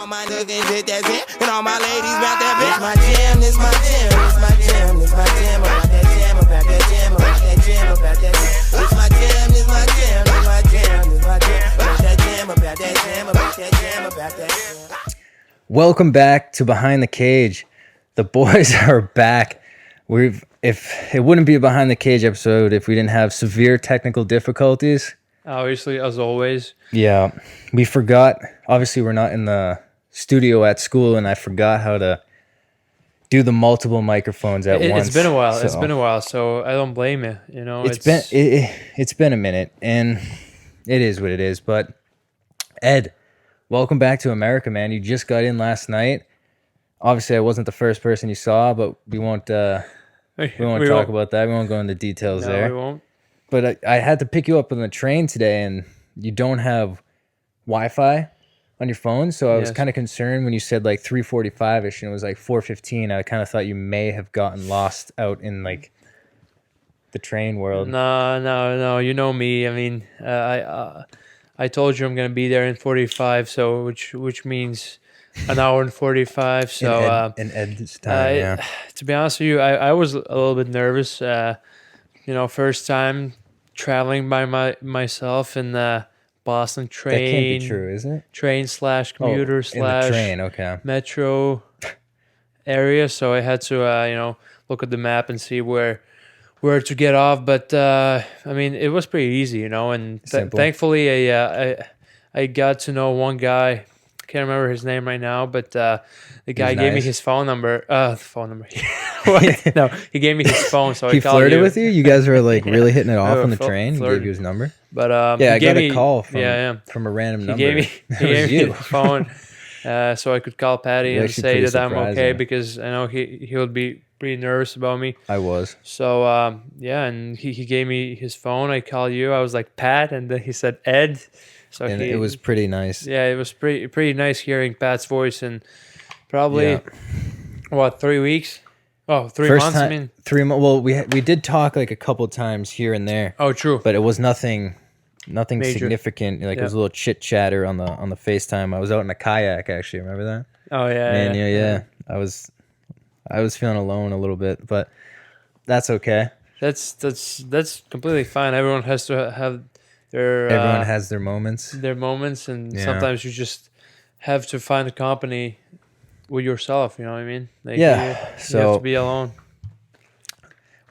all my niggas hit that shit, and all my ladies bout that bitch. This my jam, this my jam, this my jam, this my jam. About that jam, about that jam, about that jam, about that jam. This my jam, this my jam, this my jam, this my jam. About that jam, about that jam, about that jam, about that jam. Welcome back to Behind the Cage. The boys are back. If it wouldn't be a Behind the Cage episode if we didn't have severe technical difficulties. Obviously, as always. Yeah, we forgot. Obviously, we're not in the studio at school, and I forgot how to do the multiple microphones at once. It's been a while. It's been a while, so I don't blame you. You know, it's been a minute, and it is what it is. But Ed, welcome back to America, man. You just got in last night. Obviously, I wasn't the first person you saw, but we won't talk about that. We won't go into details there. We won't. But I had to pick you up on the train today, and you don't have Wi-Fi on your phone, so I was kind of concerned when you said like 3:45ish, and it was like 4:15. I kind of thought you may have gotten lost out in like the train world. No. You know me. I mean, I told you I'm gonna be there in 45, so which means an hour and 45. So in Ed's time, to be honest with you, I was a little bit nervous. First time traveling by myself in the Boston train. That can't be true, is it? Train / commuter / in the train, okay. Metro area. So I had to look at the map and see where to get off. But I mean, it was pretty easy, and thankfully I got to know one guy. Can't remember his name right now, but the guy gave me his phone number. What? No, he gave me his phone, so he I called flirted you. with you. You guys were like really hitting it off on the train. He gave you his number. But I got a call from a random number. He gave me his phone, so I could call Patty and say that I'm okay because I know he would be pretty nervous about me. I was. So and he gave me his phone. I called you. I was like Pat, and then he said Ed. So it was pretty nice. Yeah, it was pretty nice hearing Pat's voice, and probably 3 weeks. Oh, 3 months. I mean 3 months. Well, we did talk like a couple times here and there. Oh, true. But it was nothing Major. significant. Like it was a little chit chatter on the FaceTime. I was out in a kayak actually. Remember that? Oh yeah. Man, yeah. I was feeling alone a little bit, but that's okay. That's completely fine. Everyone has to have their. Everyone has their moments. And sometimes you just have to find a company with yourself. You know what I mean? Like you have to be alone.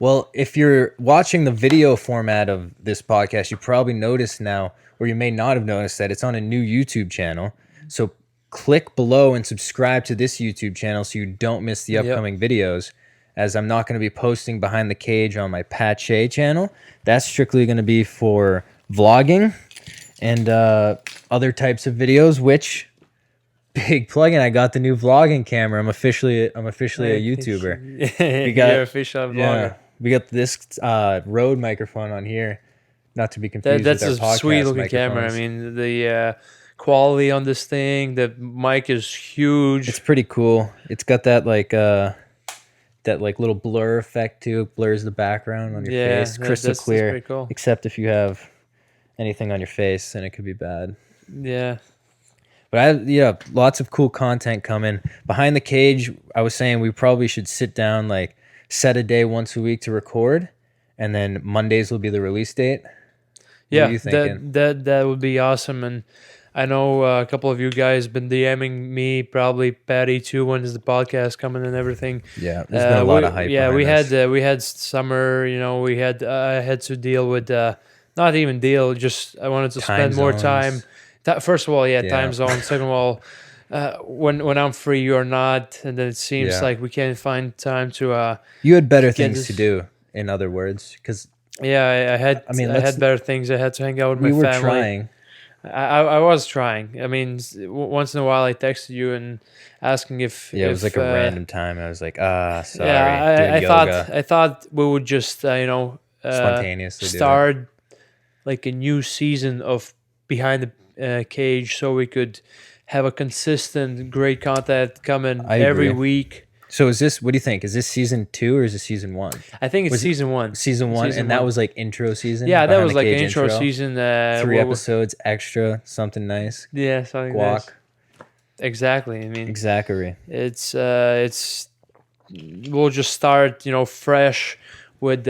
Well, if you're watching the video format of this podcast, you probably noticed now, or you may not have noticed that it's on a new YouTube channel. So click below and subscribe to this YouTube channel so you don't miss the upcoming videos, as I'm not going to be posting Behind the Cage on my Pat Shea channel. That's strictly going to be for vlogging and other types of videos, which... Big plug-in! I got the new vlogging camera. I'm officially a YouTuber. You're official vlogger. Yeah, we got this Rode microphone on here, not to be confused with our podcast. That's a sweet-looking camera. I mean, the quality on this thing, the mic is huge. It's pretty cool. It's got that little blur effect too. It blurs the background on your face, crystal clear. That's pretty cool. Except if you have anything on your face, then it could be bad. Yeah. But lots of cool content coming. Behind the Cage, I was saying we probably should sit down, like set a day once a week to record, and then Mondays will be the release date. What are you thinking? That would be awesome. And I know a couple of you guys been DMing me, probably Patty too, when is the podcast coming and everything. Yeah, there's been a lot of hype. Yeah, we had summer. I had to deal with not even deal. Just I wanted to spend more time. First of all, time zone. Second of all, when I'm free, you're not, and then it seems like we can't find time to. You had better things to do, in other words, because. Yeah, I had better things. I had to hang out with my family. We were trying. I was trying. I mean, once in a while, I texted you and asking if. Yeah, it was like a random time. I was like, sorry. Yeah, I thought we would just spontaneously start like a new season of Behind the Cage, so we could have a consistent great content coming every week. So is this, what do you think? Is this season 2 or is it season 1? I think it's season 1. Season 1, and that was like intro season? Yeah, that was like an intro season. 3 episodes extra, something nice. Yeah, something guac. nice. Exactly. I mean, Exactly. it's we'll just start, fresh with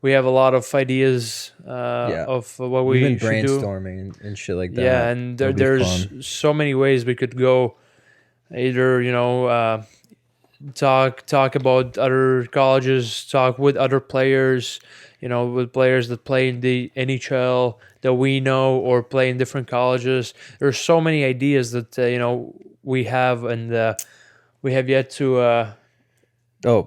we have a lot of ideas of what We've we been should do. brainstorming and shit like that. Yeah, and It'll be there's fun. so many ways we could go. Either talk about other colleges, talk with other players, with players that play in the NHL that we know or play in different colleges. There's so many ideas that we have, and we have yet to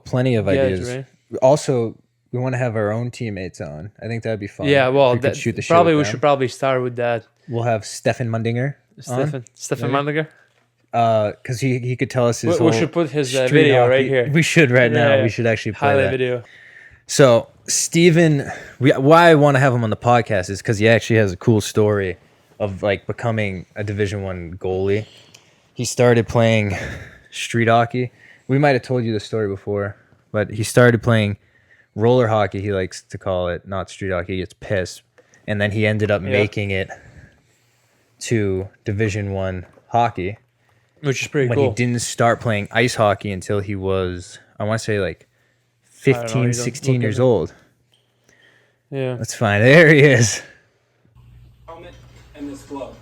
Plenty of get, ideas. right? Also, we want to have our own teammates on. I think that'd be fun. Yeah, well, we could shoot the shit probably with we them. should probably start with that. We'll have Stefan Mundinger Stefan maybe? Mandiger. Because he could tell us his We whole should put his street video hockey. right here. We should right now. Yeah. We should actually play Highlight that. video. So Steven, why I want to have him on the podcast is because he actually has a cool story of like becoming a Division I goalie. He started playing street hockey. We might have told you the story before, but he started playing roller hockey. He likes to call it, not street hockey. He gets pissed, and then he ended up making it to Division I hockey, Which is pretty when cool. he didn't start playing ice hockey until he was, I want to say like 15, 16 years old. Yeah. That's fine. There he is. Helmet and this glove.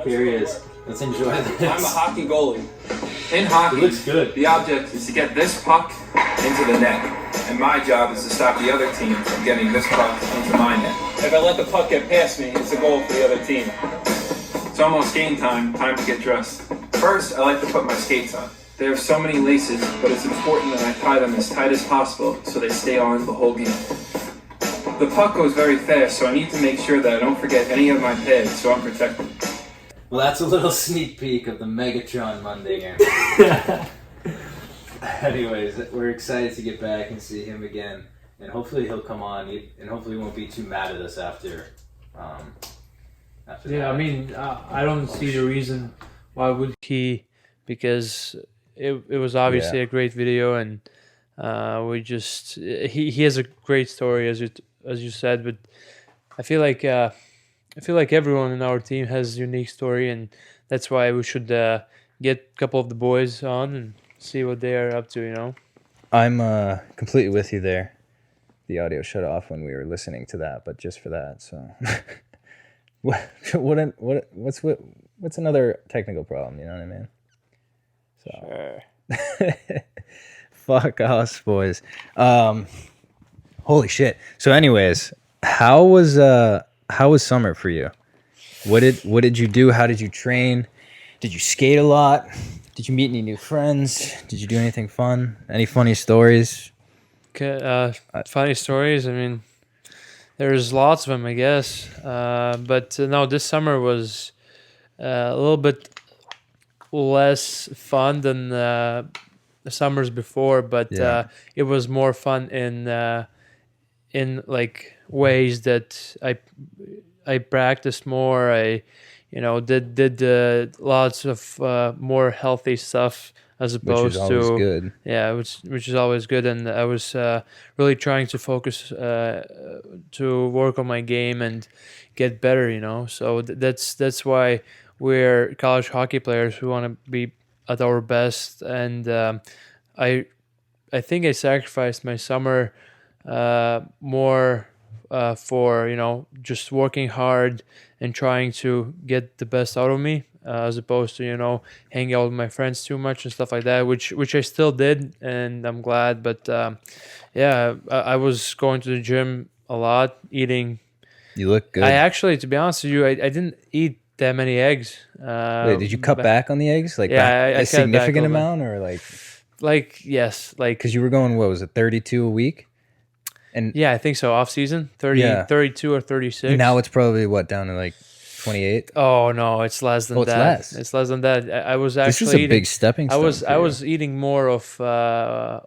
Here he is. Let's enjoy this. I'm a hockey goalie. In hockey, It looks good. the object is to get this puck into the net, and my job is to stop the other team from getting this puck into my net. If I let the puck get past me, it's a goal for the other team. It's almost game time to get dressed. First, I like to put my skates on. There are so many laces, but it's important that I tie them as tight as possible so they stay on the whole game. The puck goes very fast, so I need to make sure that I don't forget any of my pads so I'm protected. Well, that's a little sneak peek of the Megatron Mundinger. Anyways, we're excited to get back and see him again, and hopefully he'll come on, and hopefully he won't be too mad at us after. After Yeah, that. I mean, I don't see the reason why would he, because it was obviously a great video, and we just he has a great story as you said, but I feel like everyone in our team has a unique story, and that's why we should get a couple of the boys on and see what they are up to. I'm completely with you there. The audio shut off when we were listening to that, but just for that. So, what's another technical problem? You know what I mean? So, Sure. fuck us, boys. Holy shit. So, anyways, how was summer for you? What did you do? How did you train? Did you skate a lot? Did you meet any new friends? Did you do anything fun? Any funny stories? Funny stories. I mean, there's lots of them, I guess. But no, this summer was a little bit less fun than the summers before, but it was more fun in like ways that I practiced more. I did lots of more healthy stuff as opposed to good. Yeah, which is always good, and I was really trying to focus to work on my game and get better. So that's why we're college hockey players. We want to be at our best, and I think I sacrificed my summer more for just working hard and trying to get the best out of me, as opposed to hanging out with my friends too much and stuff like that, which I still did, and I'm glad. But I was going to the gym a lot, eating. You look good. I actually, to be honest with you, I didn't eat that many eggs. Wait, did you cut back on the eggs? Like, Yeah, I cut a back significant a little amount, or like yes, because you were going, what was it, 32 a week? And yeah, I think so. Off season, 32 or 36. now it's probably down to like 28. Oh no, it's less than Oh, it's that. less. It's less than that. I was This actually is a eating, big stepping stone. I was eating more of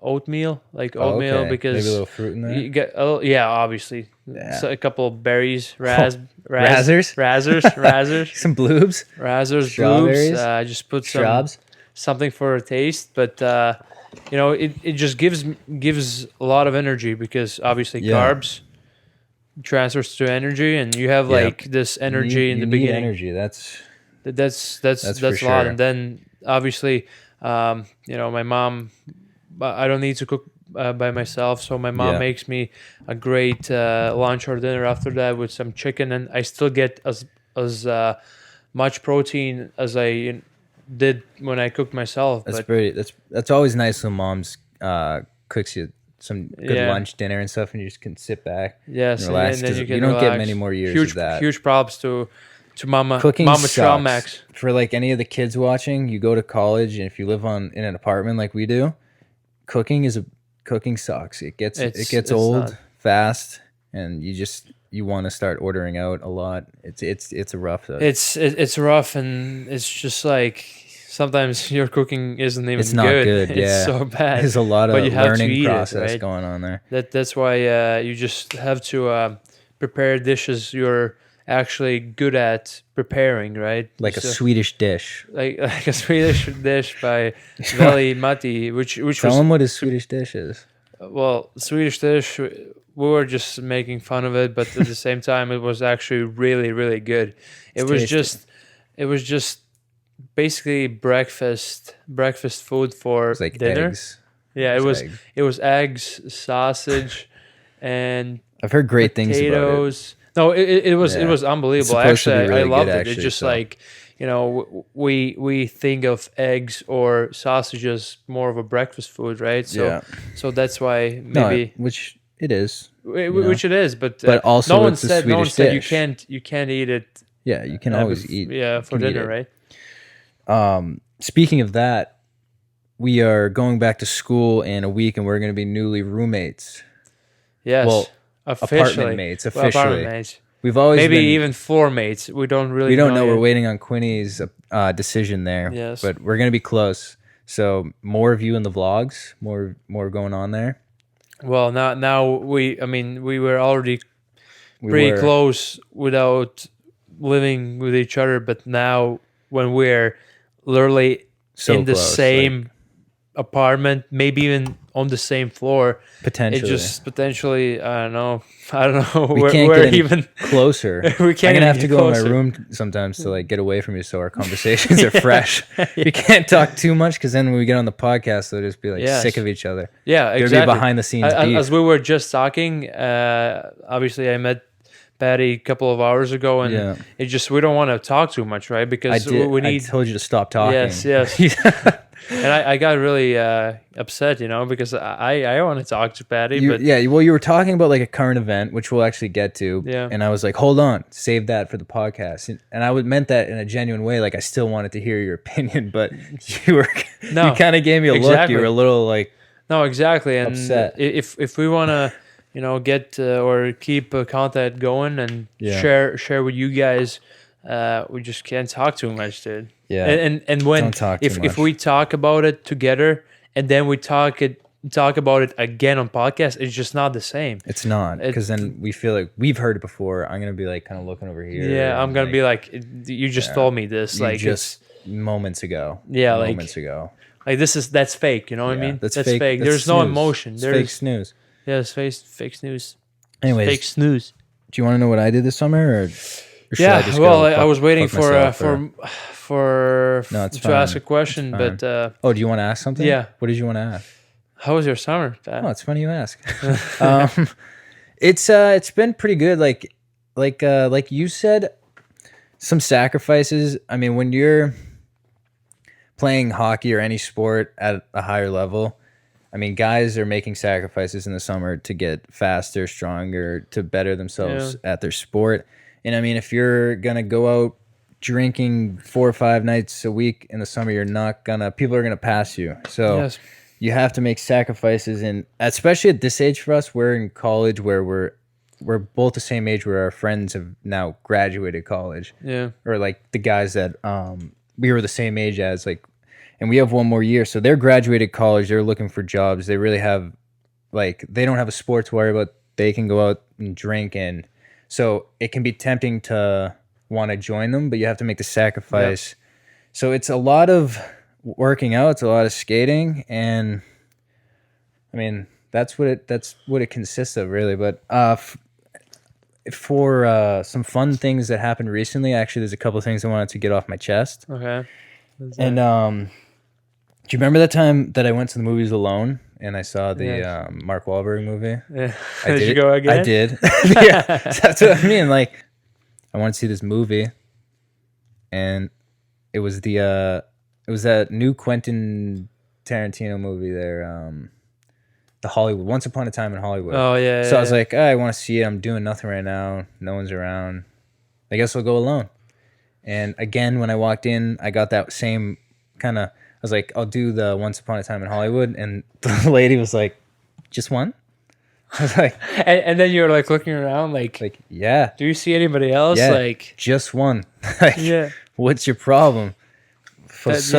oatmeal, okay. because Maybe a little fruit in there. you get obviously. Yeah. So a couple of berries, Razzers? razzers, Some bloobs, razzers, Strawberries? blues. I just put shrubs. something for a taste, but it just gives a lot of energy, because obviously carbs transfers to energy, and you have like this energy in the You need beginning. energy. That's That's for a lot, sure. and then obviously, my mom, I don't need to cook by myself, so my mom makes me a great lunch or dinner after that with some chicken, and I still get as much protein as I did when I cooked myself. That's always nice when mom's cooks you some good lunch, dinner, and stuff, and you just can sit back, and relax. And then you can don't relax. get many more years of that. Huge props to Mama Sucks. Max. For like any of the kids watching, you go to college, and if you live in an apartment like we do, cooking sucks. It gets old fast, and you want to start ordering out a lot. It's rough though. It's rough, and it's just like sometimes your cooking isn't even it's not good. It's so bad. There's a lot of learning process right? going on there. That's why you just have to prepare dishes you're actually good at preparing, right? Like a Swedish dish. Like a Swedish dish by Veli Matti, which Tell them what a Swedish dish is. Well, Swedish dish, we were just making fun of it, but at the same time, it was actually really, really good. It was just basically breakfast food for like dinner. Eggs. Yeah, it was eggs, sausage, and I've heard great things about it. No, it was unbelievable. Actually, I loved it. It's just like, we think of eggs or sausages more of a breakfast food, right? So that's why maybe which it is, which it is, but also no one it's a said Swedish dish. you can't eat it. Yeah, you can always eat. Yeah, for dinner, right? Speaking of that, we are going back to school in a week, and we're going to be newly roommates. Yes. Well, officially. Apartment mates. Officially. We've always maybe been, even floor mates. We don't know. Yet. We're waiting on Quinny's decision there. Yes. But we're going to be close. So more of you in the vlogs, more going on there. Well, now we were already pretty close without living with each other, but now when we're literally in the same apartment, maybe even on the same floor, potentially. It just potentially, I don't know. We can't get even closer. We can't. I'm gonna have to go in my room sometimes to like get away from you, so our conversations are fresh. We can't talk too much because then when we get on the podcast, they'll just be like sick of each other. Yeah, exactly. There'll be behind the scenes beef. As we were just talking, obviously I met Patty a couple of hours ago, and it just we don't want to talk too much, right? Because we need. I told you to stop talking. Yes. And I got really upset, because I want to talk to Patty. Well, you were talking about like a current event, which we'll actually get to. Yeah. And I was like, hold on, save that for the podcast. And I meant that in a genuine way. Like I still wanted to hear your opinion, but you kind of gave me a look. You were a little like. No, exactly. And upset. If we want to, get or keep contact going and share with you guys, we just can't talk too much, dude. Yeah. And when if we talk about it together and then we talk about it again on podcast, it's just not the same. It's not, because then we feel like we've heard it before. I'm gonna be like kind of looking over here. Yeah, I'm gonna be like, you just told me this like just moments ago. Yeah, moments ago. Like that's fake. You know what I mean? That's fake. There's no emotion. There's fake snooze. Yeah, it's fake snooze. Anyways, fake snooze. Do you want to know what I did this summer, or I was waiting for to ask a question, but do you want to ask something? Yeah. What did you want to ask? How was your summer, Pat? Oh, it's funny you ask. It's been pretty good. Like you said, some sacrifices. I mean, when you're playing hockey or any sport at a higher level, I mean, guys are making sacrifices in the summer to get faster, stronger, to better themselves at their sport. And I mean, if you're gonna go out drinking 4 or 5 nights a week in the summer, people are gonna pass you. So you have to make sacrifices, and especially at this age for us, we're in college where we're both the same age where our friends have now graduated college. Yeah. Or like the guys that we were the same age as, like, and we have one more year. So they're graduated college, they're looking for jobs. They really have, like, they don't have a sport to worry about. They can go out and drink, and so it can be tempting to want to join them, but you have to make the sacrifice. Yep. So it's a lot of working out, it's a lot of skating, and I mean, that's what it consists of, really. But for some fun things that happened recently, actually, there's a couple of things I wanted to get off my chest. Okay. And do you remember that time that I went to the movies alone and I saw the Mark Wahlberg movie? Yeah. I Did you go again? I did. Yeah, so that's what I mean. Like, I wanted to see this movie, and it was that new Quentin Tarantino movie there, the Hollywood, Once Upon a Time in Hollywood. Oh yeah. So I was like, I want to see it. I'm doing nothing right now. No one's around. I guess I'll go alone. And again, when I walked in, I got that same kind of. I was like, I'll do the Once Upon a Time in Hollywood, and the lady was like, just one. I was like, and then you're like looking around, like, yeah. do you see anybody else? Yeah, Like, just one. Like, yeah. What's your problem? That's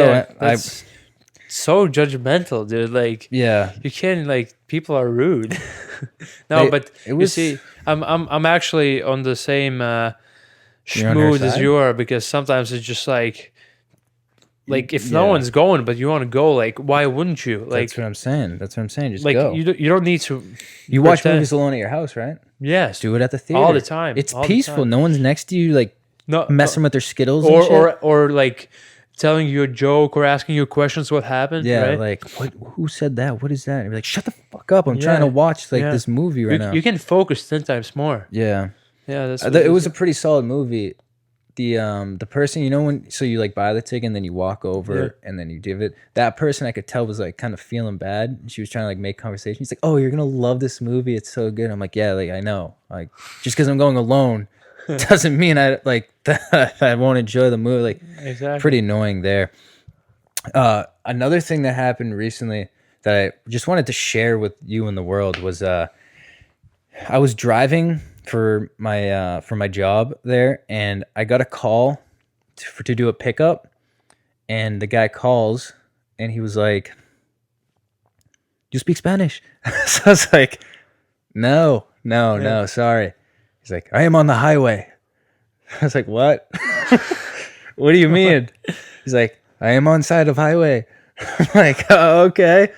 so judgmental, dude. Like, yeah, you can't, like, people are rude. No, but it was. You see, I'm actually on the same You're on her schmood as side? you are, because sometimes it's just like if no one's going but you want to go, like, why wouldn't you? Like, That's what I'm saying. Just like go. you don't need to. You watch pretend- movies alone at your house, right? Yes, Do it at the theater all the time. It's all the peaceful. time. No one's next to you, like No, messing with their Skittles and shit. or like telling you a joke or asking you questions. What happened? Yeah, right? like what? Who said that? What is that? And you're like, shut the fuck up! I'm trying to watch like this movie right now. You can focus 10 times more. Yeah, Yeah, that's. it was a pretty solid movie. The person, you know, when you like buy the ticket and then you walk over and then you give it, that person I could tell was like kind of feeling bad. She was trying to like make conversation. She's like, oh, you're gonna love this movie, it's so good. I'm like, yeah, like I know, like just because I'm going alone doesn't mean I like that I won't enjoy the movie. Like, exactly. pretty annoying there. Another thing that happened recently that I just wanted to share with you and the world was I was driving for my job there, and I got a call to do a pickup, and the guy calls and he was like, "You speak Spanish?" So I was like, no, sorry. He's like, "I am on the highway." I was like, "What?" "What do you mean?" He's like, "I am on side of highway." I'm like, "Oh, okay.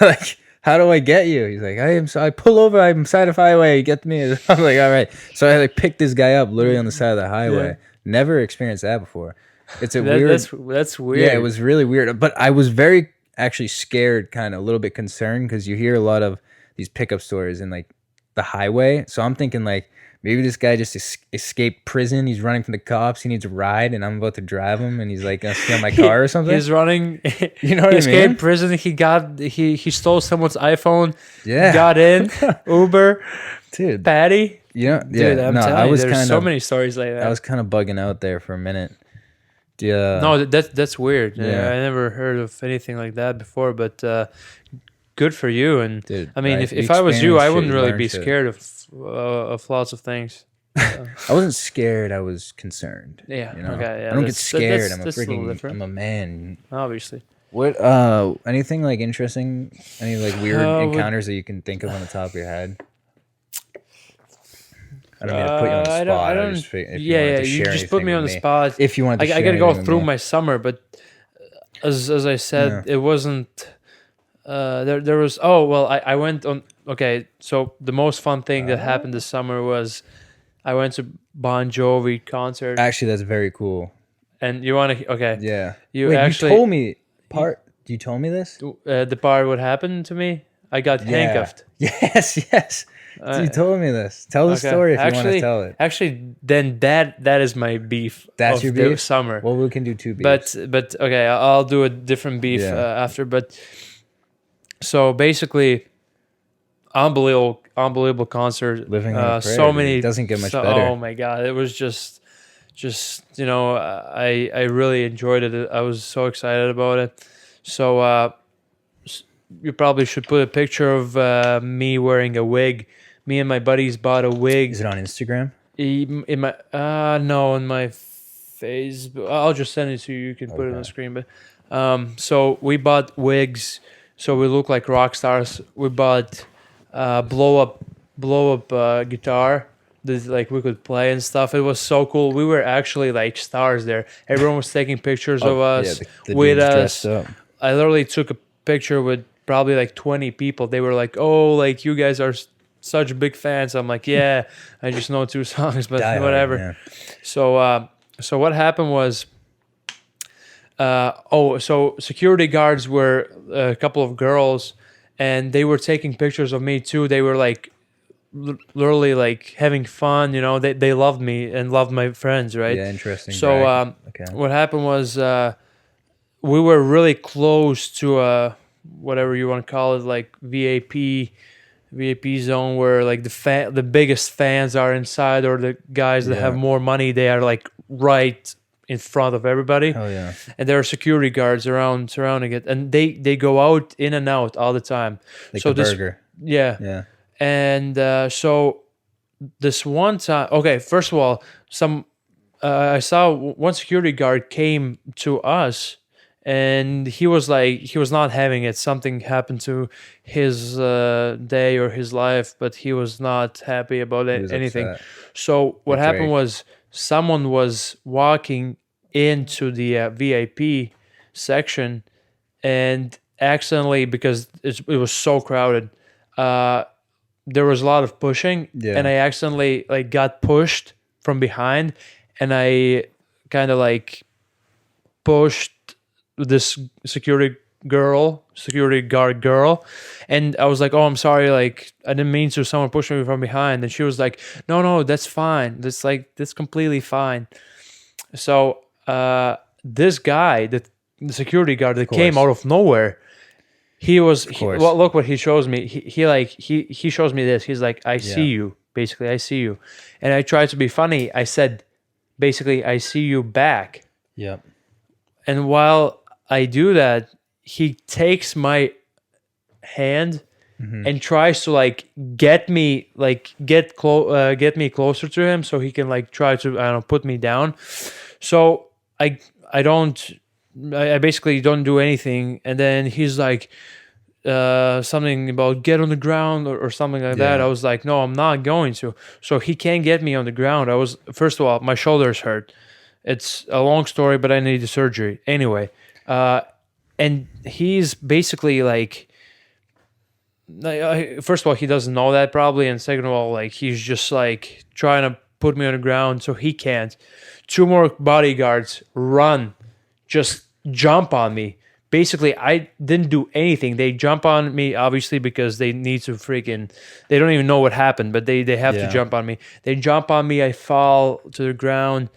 Like, how do I get you?" He's like, I pull over, I'm side of highway, get me. I was like, all right. So I like picked this guy up literally on the side of the highway. Yeah. Never experienced that before. It's a weird. That's weird. Yeah, it was really weird. But I was very actually scared, kind of a little bit concerned, because you hear a lot of these pickup stories in like the highway. So I'm thinking like maybe this guy just escaped prison. He's running from the cops. He needs a ride, and I'm about to drive him, and he's like gonna steal my car or something. He's running. You know what I mean? He escaped prison. He stole someone's iPhone. Yeah. Got in Uber. Dude, Patty. you know, Dude, I'm telling you, there's so many stories like that. I was kind of bugging out there for a minute. No, that's weird. Yeah. I never heard of anything like that before, but good for you. And Dude, I mean, right, if I was you, I experience wouldn't shit, really learn be shit. scared of lots of things. I wasn't scared. I was concerned. Yeah. You know? Okay. Yeah. I don't get scared. That's I'm a a little freaking. different. I'm a man. Obviously. What? Anything like interesting? Any like weird encounters that you can think of on the top of your head? I don't mean to put you on the spot. I don't. You just put me on the spot. If you want to, I gotta go through my summer, but as I said, it wasn't. There was. Oh well, I went on. Okay, so the most fun thing that happened this summer was I went to Bon Jovi concert. Actually, that's very cool. And you want to? Okay. Yeah. You actually told me part. You told me this. The part what happened to me. I got handcuffed. Yes. You told me this. Tell the story if you want to tell it. Actually, then that is my beef. That's of your the beef? summer. Well, we can do two beefs. But okay, I'll do a different beef after. But so basically, unbelievable concert. Living on a prayer, so many. it doesn't get much better. Oh my god, it was just you know, I really enjoyed it. I was so excited about it. So you probably should put a picture of me wearing a wig. Me and my buddies bought a wig. Is it on Instagram? In my no, on my Facebook. I'll just send it to you. You can put it on the screen. But so we bought wigs, so we look like rock stars. We bought blow up guitar that like we could play and stuff. It was so cool. We were actually like stars there. Everyone was taking pictures of us the with dudes us. dressed up. I literally took a picture with probably like 20 people. They were like, "Oh, like you guys are such big fans." I'm like, "Yeah, I just know 2 songs, but Die hard, whatever." yeah. So what happened was So security guards were a couple of girls, and they were taking pictures of me too. They were like literally like having fun, they loved me and loved my friends, right? Yeah, interesting. So what happened was we were really close to whatever you want to call it, like VIP zone, where like the biggest fans are inside, or the guys that have more money, they are like right in front of everybody. Oh yeah. And there are security guards around surrounding it, and they go out in and out all the time. Like so the burger. Yeah. And so this one time, okay, first of all, I saw one security guard came to us, and he was not having it. Something happened to his day or his life, but he was not happy about anything. Upset. So what happened was someone was walking into the VIP section, and accidentally, because it was so crowded, there was a lot of pushing, and I accidentally like got pushed from behind, and I kind of like pushed this security guard girl, and I was like, "Oh, I'm sorry, like I didn't mean to." Someone pushed me from behind, and she was like, "No, that's fine. That's completely fine." So this guy, the security guard that came out of nowhere, well, look what he shows me. He shows me this. He's like, I see you. Basically, I see you. And I tried to be funny. I said, basically, I see you back. Yep. And while I do that, he takes my hand and tries to like get me closer to him, so he can like try to put me down. So I basically don't do anything, and then he's like something about get on the ground or something like that. I was like, no, I'm not going to. So he can't get me on the ground. First of all, my shoulders hurt. It's a long story, but I need the surgery anyway. And he's basically like, first of all, he doesn't know that probably, and second of all, like he's just like trying to put me on the ground, so he can't. 2 more bodyguards just jump on me. Basically, I didn't do anything. They jump on me, obviously, because they need to they don't even know what happened, but they have to jump on me. They jump on me, I fall to the ground.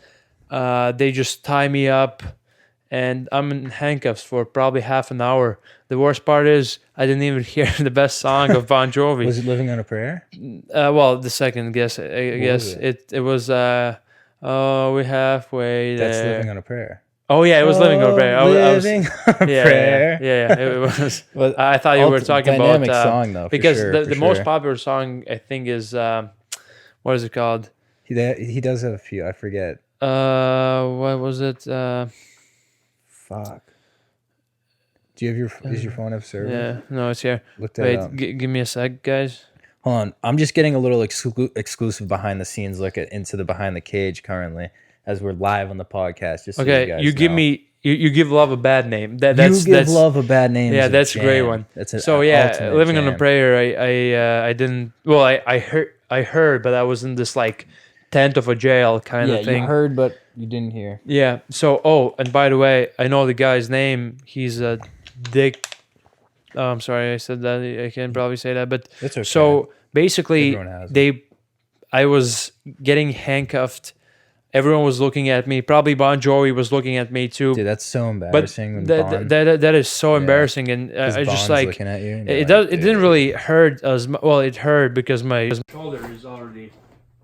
They just tie me up, and I'm in handcuffs for probably half an hour. The worst part is I didn't even hear the best song of Bon Jovi. Was it Living on a Prayer? Well, the second guess, I guess it was we halfway there. That's Living on a Prayer. Oh yeah, it was Living on a Prayer. Living on a Prayer. Yeah, it was. Well, I thought you were talking about dynamic song though, because the most popular song I think is what is it called? He does have a few. I forget. What was it? Fuck. Do you have is your phone have service? Yeah, no, it's here. Look that up. Give me a sec, guys. Hold on, I'm just getting a little exclusive behind the scenes look into the behind the cage currently, as we're live on the podcast. Just so you guys know. You give love a bad name. That's love a bad name. Yeah, that's a great one. That's an Living jam. on a Prayer. I didn't. Well, I heard, but I was in this like tent of a jail kind of thing. You heard, but you didn't hear. Yeah. So, and by the way, I know the guy's name. He's a Dick. Oh, I'm sorry, I said that. I can't probably say that, but it's okay. So basically, I was getting handcuffed. Everyone was looking at me. Probably Bon Jovi was looking at me too. Dude, that's so embarrassing. But that is so embarrassing, and I just like looking at you. It didn't really hurt as much. Well, it hurt because my shoulder is already.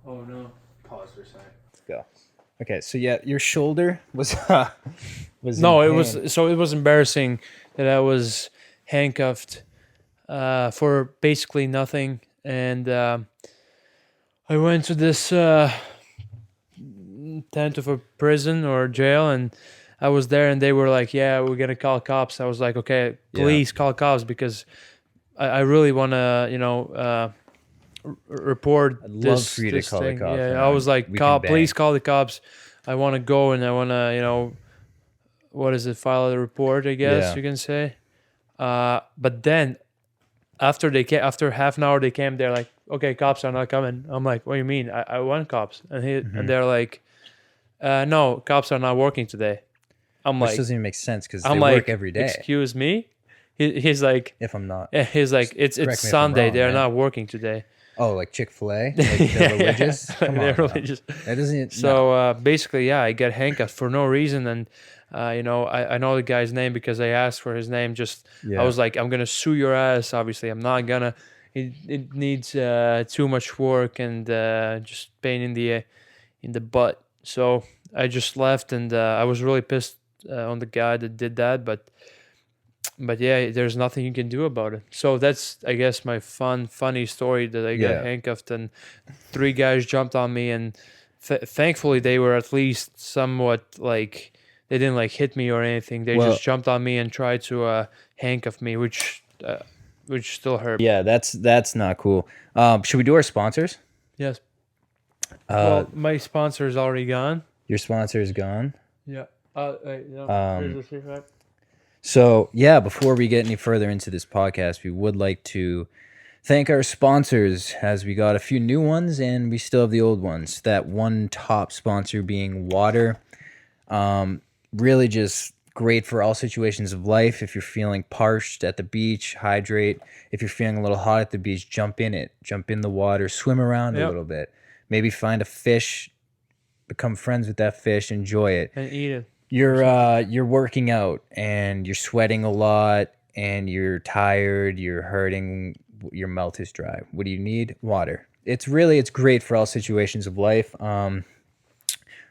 Oh no! Pause for a second. Let's go. Okay, so yeah, your shoulder was no. It was embarrassing that I was handcuffed for basically nothing, and I went to this tent of a prison or jail, and I was there, and they were like, "Yeah, we're gonna call cops." I was like, "Okay, please call cops because I really want to, report I'd this." love for you to call thing. the cops. Yeah, I was like, please call the cops. I want to go, and I want to, what is it? File a report, I guess you can say. But then after half an hour they came, they're like, okay, cops are not coming. I'm like, what do you mean? I want cops. And they're like, no, cops are not working today. I'm Which like, doesn't even make sense because I'm they like, work every day. excuse me. He's like, If I'm not. yeah, he's like, it's correct me if I'm Sunday. wrong, They're man. not working today. Oh, like Chick-fil-A? Like they're religious? Yeah, Come they're on. religious. That doesn't. So basically, yeah, I get handcuffed for no reason, and you know, I know the guy's name because I asked for his name. Just Yeah. I was like, I'm gonna sue your ass. Obviously, I'm not gonna. It needs too much work and just pain in the butt. So I just left, and I was really pissed on the guy that did that, but yeah, there's nothing you can do about it. So that's, I guess, my funny story that I got Yeah. handcuffed and 3 guys jumped on me, and thankfully they were at least somewhat like, they didn't like hit me or anything. They Well- just jumped on me and tried to handcuff me, which still hurt. Yeah, that's not cool. Should we do our sponsors? Yes. Well, my sponsor is already gone. Your sponsor is gone. Yeah. Wait, no, here's the cigarette. So, yeah, before we get any further into this podcast, we would like to thank our sponsors, as we got a few new ones and we still have the old ones. That one top sponsor being water. Really just great for all situations of life. If you're feeling parched at the beach, hydrate. If you're feeling a little hot at the beach, jump in it. Jump in the water, swim around a little bit. Maybe find a fish, become friends with that fish, enjoy it. And eat it. You're working out and you're sweating a lot and you're tired, you're hurting, your mouth is dry. What do you need? Water. It's great for all situations of life.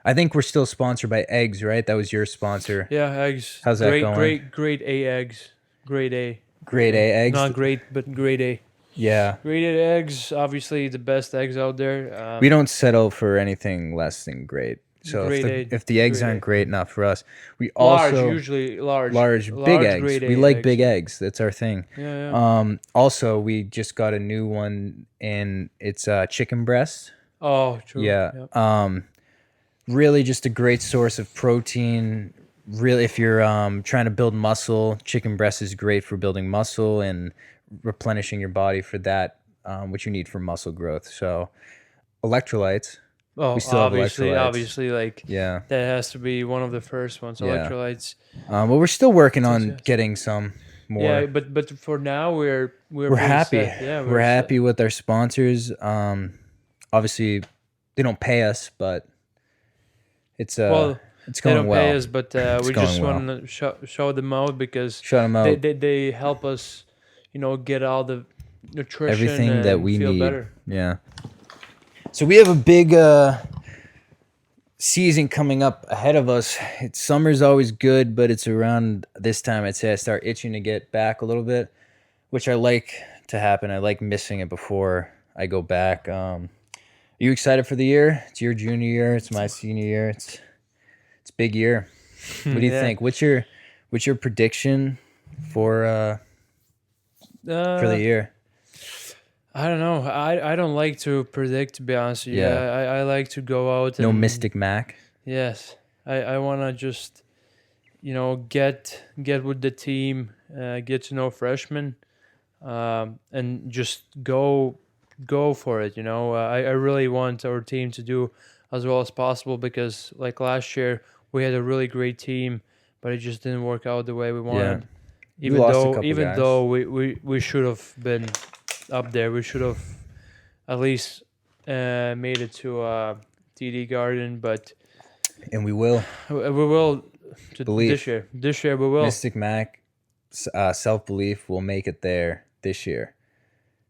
I think we're still sponsored by eggs, right? That was your sponsor. Yeah, eggs. How's that going? Grade A eggs. Grade A. Grade A eggs. Not great, but grade A. Yeah. Grade A eggs, obviously the best eggs out there. We don't settle for anything less than great. So if the eggs aren't great, not for us. We also Usually large, big eggs. grade A We like eggs. big eggs. That's our thing. Yeah. Also, we just got a new one, and it's chicken breast. Oh, true. Yeah. Yep. Really, just a great source of protein. Really, if you're trying to build muscle, chicken breast is great for building muscle and replenishing your body for that, what you need for muscle growth. So, electrolytes. Oh, we still have obviously, like Yeah. that has to be one of the first ones. Yeah. Electrolytes. Well, we're still working on getting some more. Yeah, but for now we're happy. set. Yeah, we're happy with our sponsors. Obviously, they don't pay us, but it's They going don't well. pay us, but we going just well. want to show them out because Shout them out. they help us, get all the nutrition, Everything and that we feel need. better. Yeah. So we have a big season coming up ahead of us. Summer's always good, but it's around this time I'd say I start itching to get back a little bit, which I like to happen. I like missing it before I go back. Are you excited for the year? It's your junior year. It's my senior year. It's a big year. What do you think? What's your prediction for the year? I don't know. I don't like to predict, to be honest with you. Yeah. I like to go out and... No Mystic Mac? Yes. I want to just, get with the team, get to know freshmen, and just go for it, I really want our team to do as well as possible because, like last year, we had a really great team, but it just didn't work out the way we wanted. Yeah. Even though we should have been up there, we should have at least made it to TD Garden, And we will. We will Believe. This year we will. Mystic Mac, self-belief will make it there this year.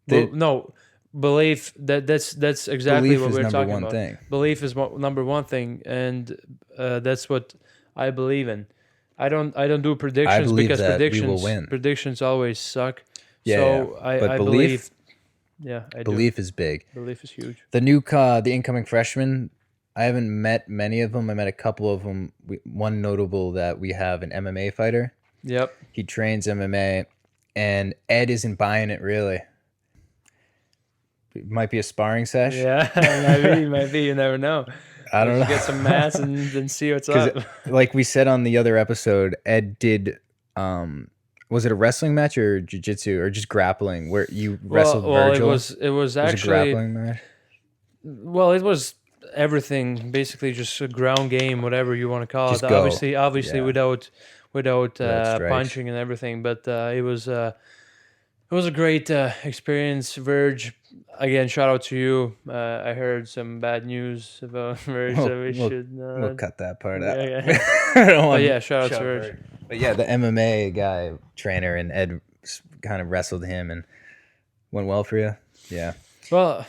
No, belief. That's exactly Belief what is we're number talking one about. thing. Belief is number one thing, and that's what I believe in. I don't do predictions believe because that we predictions will win. predictions always suck. Yeah, so but I belief- believe. Yeah, I Belief is big. do. Belief is huge. The incoming freshmen, I haven't met many of them. I met a couple of them. One notable that we have an MMA fighter. Yep. He trains MMA, and Ed isn't buying it really. It might be a sparring sesh. Yeah, maybe. You never know. I don't know. Get some mats and then see what's up. Like we said on the other episode, Ed did. Was it a wrestling match or jiu-jitsu or just grappling where you wrestled Virgil? It was Was it a actually grappling match? well, it was everything, basically just a ground game, whatever you want to call Just it. go. Obviously, Yeah. without strikes. punching and everything. But it was a great experience. Verge, again, shout out to you. I heard some bad news about Verge, so we should not. We'll cut that part out. Yeah. I don't But want yeah, shout out to Verge. But yeah, the MMA guy, trainer, and Ed kind of wrestled him and went well for you. Yeah. Well,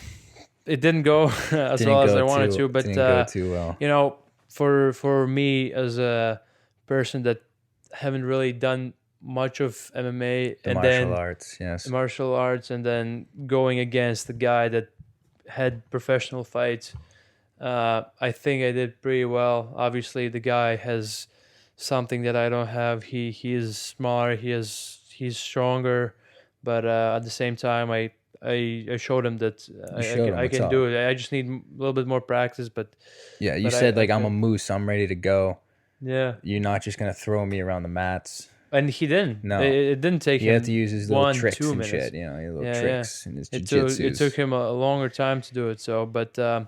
it didn't go as well as I wanted to, but didn't go too well. you know, for me as a person that haven't really done much of MMA The and martial then arts, yes. martial arts, and then going against the guy that had professional fights, I think I did pretty well. Obviously, the guy has something that I don't have. He is smaller. He's stronger, but at the same time, I showed him that I can do it. I just need a little bit more practice. But Yeah, you but said I I'm a could- moose. I'm ready to go. yeah, You're not just gonna throw me around the mats. and he didn't. No. It didn't take You him. have to use his little 1-2 tricks and minutes. shit. You know, your little Yeah, tricks and his It jiu-jitsu. took him a longer time to do it. So, but I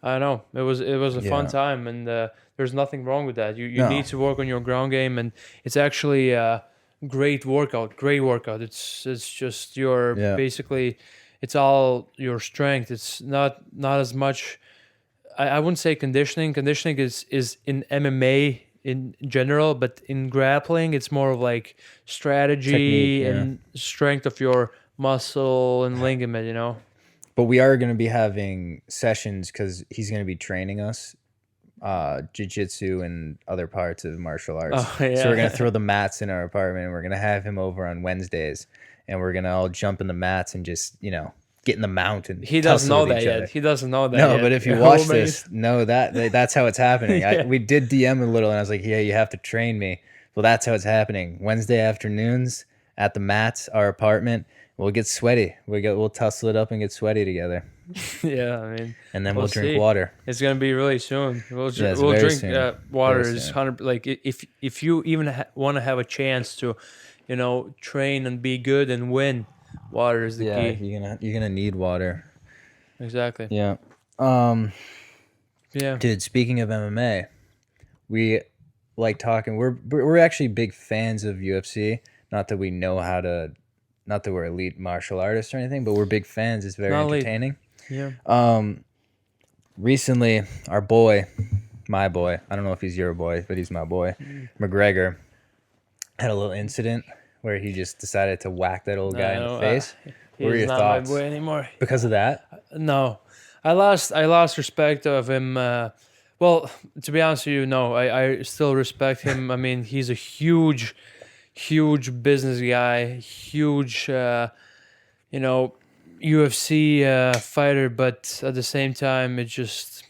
don't know. It was a fun Yeah. time, and there's nothing wrong with that. You No. need to work on your ground game, and it's actually a great workout. Great workout. It's just your basically, it's all your strength. It's not as much. I wouldn't say conditioning. Conditioning is in MMA in general, but in grappling, it's more of like strategy Technique, yeah. and strength of your muscle and ligament. You know. But we are going to be having sessions because he's going to be training us jiu-jitsu and other parts of martial arts. Oh, yeah. So we're going to throw the mats in our apartment, and we're going to have him over on Wednesdays, and we're going to all jump in the mats and just, get in the mount and He doesn't tussle know with that each yet. other. He doesn't know that No, yet. but if you Oh, watch man. this, know that's how it's happening. Yeah. We did DM a little, and I was like, yeah, you have to train me. Well, that's how it's happening. Wednesday afternoons at the mats, our apartment, we'll get sweaty. We'll tussle it up and get sweaty together. Yeah, I mean, And then We'll we'll drink see. water. it's gonna be really soon. We'll Yes, we'll very drink soon. water. Very Is soon. 100. Like if you even want to have a chance to, train and be good and win, water is the Yeah, key. you're gonna need water. Exactly. Yeah. Yeah. Dude, speaking of MMA, we like talking. We're actually big fans of UFC. Not that we know how to, not that we're elite martial artists or anything, but we're big fans. It's very Not elite. entertaining. Yeah. Recently, my boy, I don't know if he's your boy, but he's my boy, McGregor, had a little incident where he just decided to whack that old guy in the face. What were He's your not thoughts? my boy anymore. Because of that? No, I lost respect of him. Well, to be honest with you, no, I still respect him. I mean, he's a huge business guy, huge, UFC fighter. But at the same time, it just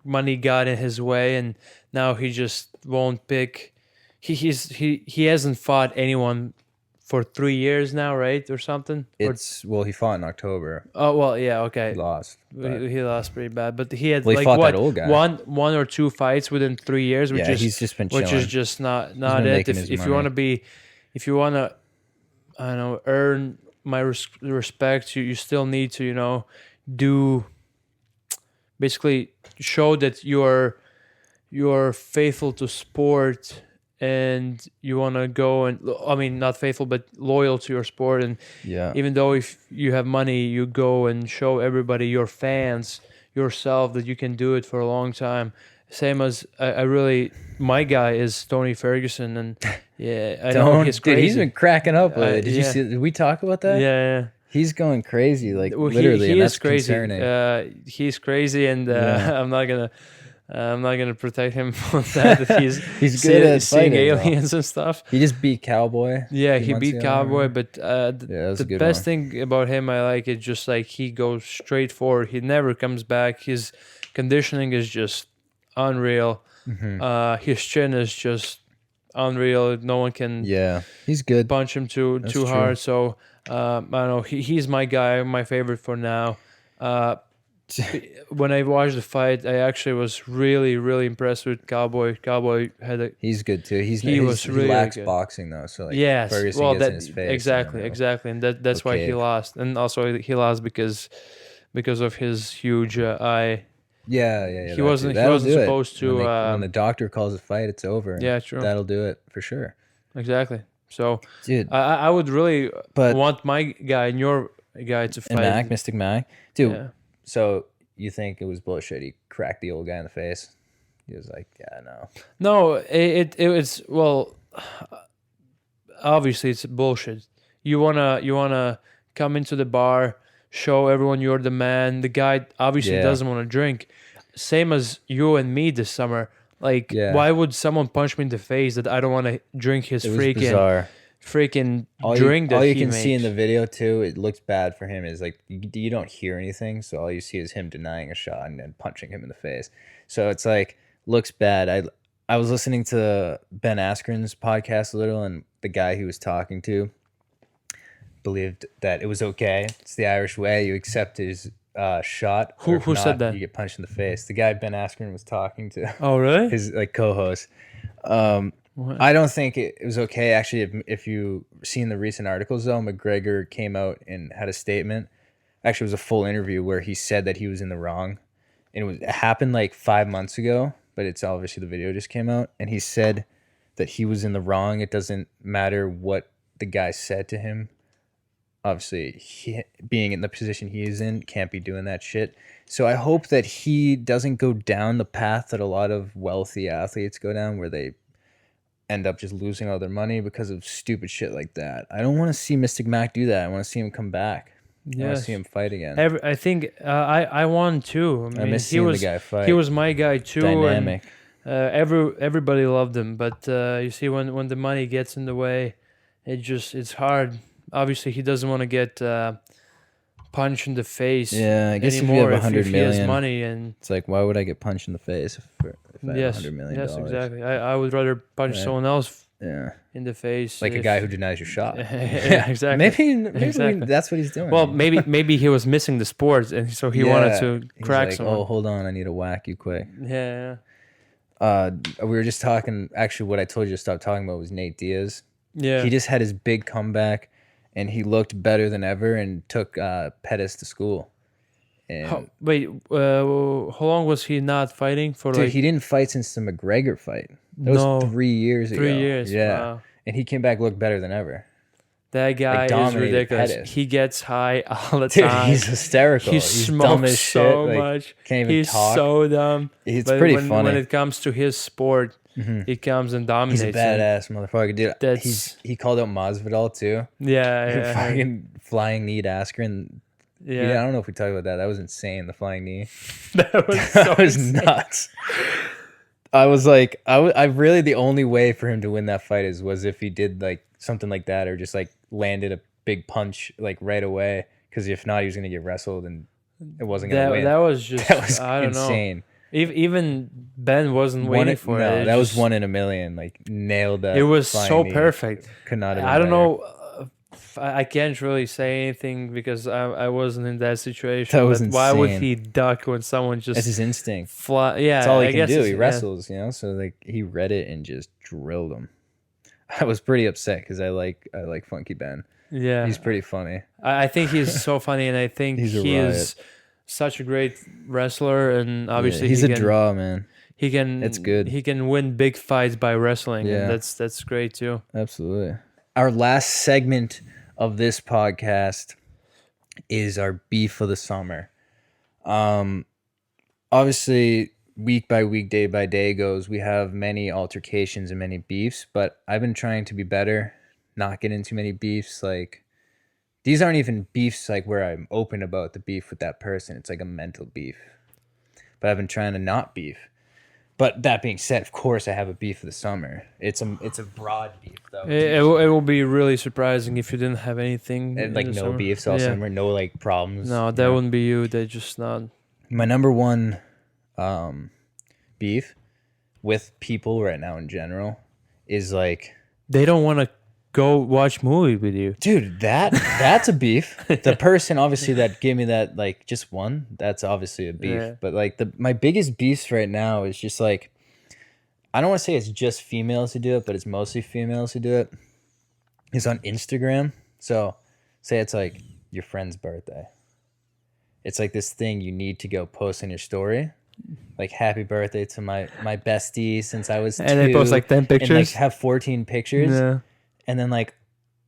money got in his way, and now he just won't pick. He hasn't fought anyone for 3 years now, right, or something. He fought in October. Oh well, yeah, okay. He lost. but- He lost pretty bad, but he had Well, he like fought what that old guy. one or two fights within 3 years, which Yeah, is he's just been which is chilling. just not been it. making his If you money. want to be, if you want to, I don't know, earn my respect, you still need to do basically show that you're faithful to sport. And you want to go and, I mean, not faithful, but loyal to your sport. And Yeah. even though if you have money, you go and show everybody, your fans, yourself, that you can do it for a long time. Same as my guy is Tony Ferguson, and yeah, I know he's crazy. Dude, he's been cracking up with it. Did you yeah. see? Did we talk about that? Yeah. He's going crazy, like Well, literally, he and is that's crazy. concerning. He's crazy, and Yeah. I'm not gonna protect him from that. That he's He's good at seeing fighting, though. aliens and stuff. He just beat Cowboy. Yeah, a few he months beat ago, Cowboy, remember? but that was the a good best one. thing about him I like is just like he goes straight forward. He never comes back. His conditioning is just unreal. Mm-hmm. His chin is just unreal. No one can Yeah, he's good. punch him too true. hard. So I don't know. He's my guy, my favorite for now. When I watched the fight, I actually was really, really impressed with Cowboy. Cowboy had a He's good too. He was really he lacks good. boxing though, so like yes, Ferguson well, gets in his face. exactly, and that's why he Okay. lost, and also he lost because of his huge eye. Yeah. He wasn't supposed to. When the doctor calls a fight, it's over. Yeah, true. That'll do it for sure. Exactly. So, dude, I would really want my guy and your guy to fight. And Mystic Mac, dude. Yeah. So you think it was bullshit? He cracked the old guy in the face. He was like, "Yeah, no." No, it was, well, obviously it's bullshit. You wanna come into the bar, show everyone you're the man. The guy obviously doesn't want to drink. Same as you and me this summer. Like, why would someone punch me in the face that I don't want to drink his freaking drink that he makes? All you can see in the video too, it looks bad for him, is like you don't hear anything, so all you see is him denying a shot and then punching him in the face. So it's like, looks bad. I was listening to Ben Askren's podcast a little, and the guy he was talking to believed that it was okay. It's the Irish way. You accept his shot. Who said that? You get punched in the face. The guy Ben Askren was talking to. Oh, really? His like co-host. I don't think it was okay. Actually, if you seen the recent articles though, McGregor came out and had a statement. Actually, it was a full interview where he said that he was in the wrong, and it happened like 5 months ago. But it's obviously the video just came out, and he said that he was in the wrong. It doesn't matter what the guy said to him. Obviously, being in the position he is in, can't be doing that shit. So I hope that he doesn't go down the path that a lot of wealthy athletes go down, where they end up just losing all their money because of stupid shit like that. I don't want to see Mystic Mac do that. I want to see him come back. I want to see him fight again. I think I want too. I miss seeing the guy fight. He was my guy too. Dynamic. And, everybody loved him, but you see, when the money gets in the way, it's hard. Obviously, he doesn't want to get punched in the face. Yeah, I guess anymore if you have $100 he million, has money, and it's like, why would I get punched in the face if I have $100 million? Yes, exactly. I would rather punch someone else. In the face, like a guy who denies your shot. Yeah, exactly. Maybe that's what he's doing. Well, maybe he was missing the sport, and so he wanted to crack like, someone. Oh, hold on, I need to whack you quick. Yeah. We were just talking. Actually, what I told you to stop talking about was Nate Diaz. Yeah. He just had his big comeback, and he looked better than ever, and took Pettis to school. And how long was he not fighting for? Dude, he didn't fight since the McGregor fight. That was 3 years ago. 3 years. Yeah. Wow. And he came back, looked better than ever. That guy is ridiculous. Pettis. He gets high all the Dude, time. he's hysterical. He he's smokes dumb as so shit. much. Can't even he's talk. So dumb. It's pretty funny. When it comes to his sport, he comes and dominates. He's a badass motherfucker, dude. He called out Masvidal too. Yeah. Fucking flying knee to Askren. Yeah, I don't know if we talked about that. That was insane. The flying knee. That was nuts. I was like, I really, the only way for him to win that fight was if he did like something like that, or just like landed a big punch like right away. Because if not, he was gonna get wrestled, and it wasn't gonna win. That was just I don't insane. know. Even Ben wasn't waiting for it. No, that was 1 in a million. Like nailed that. It was so perfect. Could not have been I don't better. know. I can't really say anything because I wasn't in that situation. That was why would insane. he duck when someone just... That's his instinct. Fly? Yeah, that's all he I can guess do. He wrestles, you know. So like he read it and just drilled him. I was pretty upset because I like Funky Ben. Yeah, he's pretty funny. I think he's so funny, and I think he is such a great wrestler. And obviously, he's a draw, man. He can. It's good. He can win big fights by wrestling. Yeah, and that's great too. Absolutely. Our last segment of this podcast is our beef of the summer. Obviously, week by week, day by day goes, we have many altercations and many beefs, but I've been trying to be better, not get into many beefs. Like, these aren't even beefs like where I'm open about the beef with that person. It's like a mental beef. But I've been trying to not beef. But that being said, of course, I have a beef of the summer. It's a broad beef, though. It will be really surprising if you didn't have anything. And like no summer. beefs all summer, no like problems. No, that wouldn't be you. They just not. My number one beef with people right now in general is like they don't want to go watch movie with you, dude. That's a beef. The person obviously that gave me that like just one, that's obviously a beef. Yeah. But like my biggest beefs right now is just like, I don't want to say it's just females who do it, but it's mostly females who do it. It's on Instagram. So say it's like your friend's birthday. It's like this thing you need to go post on your story. like happy birthday to my bestie since I was 2. And they post like 10 pictures. And like have 14 pictures. Yeah. And then like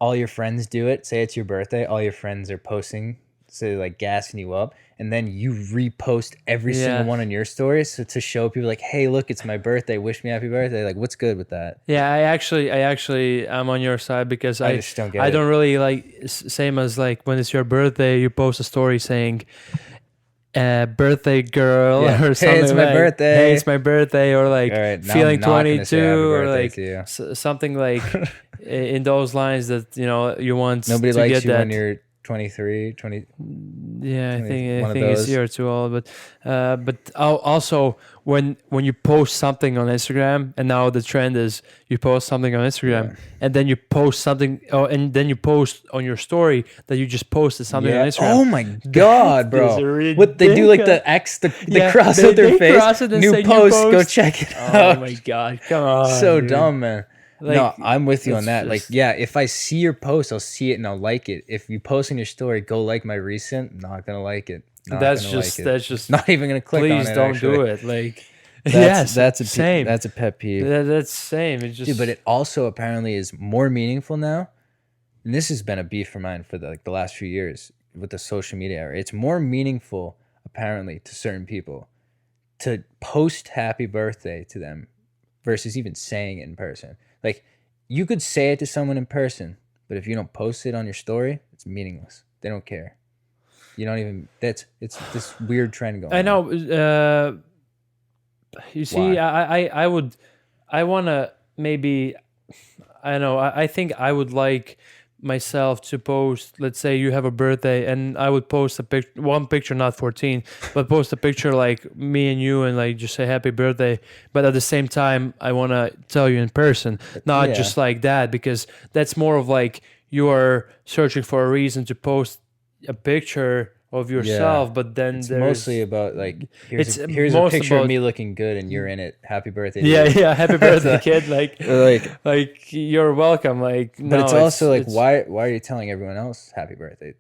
all your friends do it. Say it's your birthday. All your friends are posting, so like gassing you up. And then you repost every single one on your stories, so to show people like, hey, look, it's my birthday. Wish me happy birthday. Like, what's good with that? Yeah, I actually I'm on your side because I just don't get I it. don't really like same as like when it's your birthday, you post a story saying birthday girl or something. Hey, it's my like, birthday. Hey, it's my birthday, or like feeling 22, or like something like in those lines that you want. Nobody to likes get you that. when you're 23, 20. Yeah, I 20, think it's you're too old, but also when you post something on Instagram, and now the trend is you post something on Instagram, and then you post something, and then you post on your story that you just posted something on Instagram. Oh my god, bro! What they do, like the X, the cross out their face. New post, go check it out. Oh my god, come on! So dude. dumb, man. Like, no, I'm with you on that. just- Like, yeah, if I see your post, I'll see it and I'll like it. If you post in your story, go like my recent. Not gonna like it. That's just not even gonna click on it. Please don't actually. do it. Like, That's a same. That's a pet peeve. That's same. It's just Dude, but it also apparently is more meaningful now. And this has been a beef for mine for the last few years with the social media era. It's more meaningful apparently to certain people to post happy birthday to them versus even saying it in person. Like, you could say it to someone in person, but if you don't post it on your story, it's meaningless. They don't care. You don't even. It's this weird trend going. I know. You see, I wanna maybe. I know. I think I would like myself to post. Let's say you have a birthday, and I would post one picture, not 14, but post a picture like me and you, and like just say happy birthday. But at the same time, I want to tell you in person, not just like that, because that's more of like you are searching for a reason to post a picture of yourself, but then it's there's mostly about like here's a most picture about, of me looking good and you're in it. Happy birthday. Yeah, happy birthday, kid. Like Like you're welcome. Like, but no, it's also like why are you telling everyone else happy birthday?